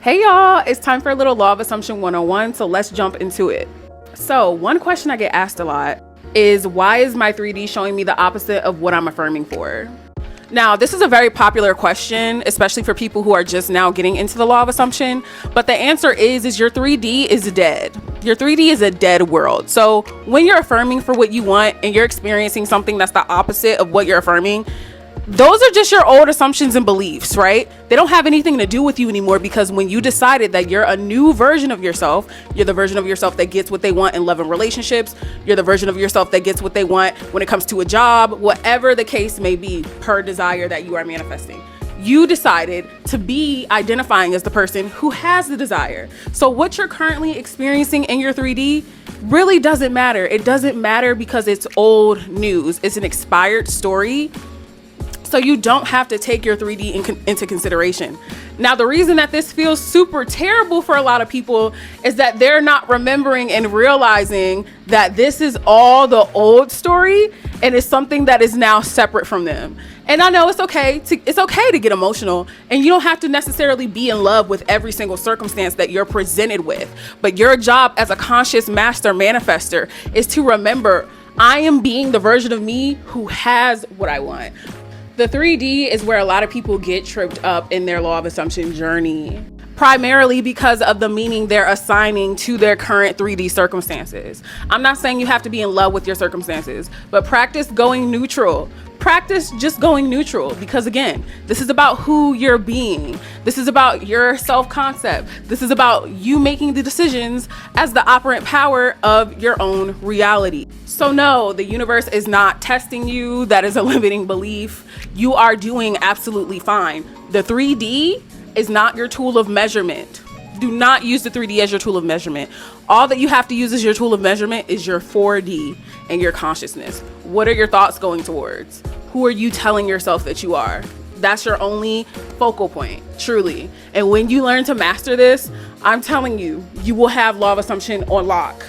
Hey y'all, it's time for a little Law of Assumption 101, so let's jump into it. So one question I get asked a lot is, why is my 3D showing me the opposite of what I'm affirming for? Now, this is a very popular question, especially for people who are just now getting into the Law of Assumption, but the answer is your 3D is dead. Your 3D is a dead world. So when you're affirming for what you want and you're experiencing something that's the opposite of what you're affirming, those are just your old assumptions and beliefs, right? They don't have anything to do with you anymore, because when you decided that you're a new version of yourself, you're the version of yourself that gets what they want in love and relationships, you're the version of yourself that gets what they want when it comes to a job, whatever the case may be, per desire that you are manifesting. You decided to be identifying as the person who has the desire. So what you're currently experiencing in your 3D really doesn't matter. It doesn't matter because it's old news. It's an expired story. So you don't have to take your 3D into consideration. Now, the reason that this feels super terrible for a lot of people is that they're not remembering and realizing that this is all the old story and it's something that is now separate from them. And I know it's okay to get emotional, and you don't have to necessarily be in love with every single circumstance that you're presented with. But your job as a conscious master manifester is to remember, I am being the version of me who has what I want. The 3D is where a lot of people get tripped up in their Law of Assumption journey, primarily because of the meaning they're assigning to their current 3D circumstances. I'm not saying you have to be in love with your circumstances, but practice going neutral. Practice just going neutral, because again, this is about who you're being. This is about your self-concept. This is about you making the decisions as the operant power of your own reality. So no, the universe is not testing you. That is a limiting belief. You are doing absolutely fine. The 3D is not your tool of measurement. Do not use the 3D as your tool of measurement. All that you have to use as your tool of measurement is your 4D and your consciousness. What are your thoughts going towards? Who are you telling yourself that you are? That's your only focal point, truly. And when you learn to master this, I'm telling you, you will have Law of Assumption on lock.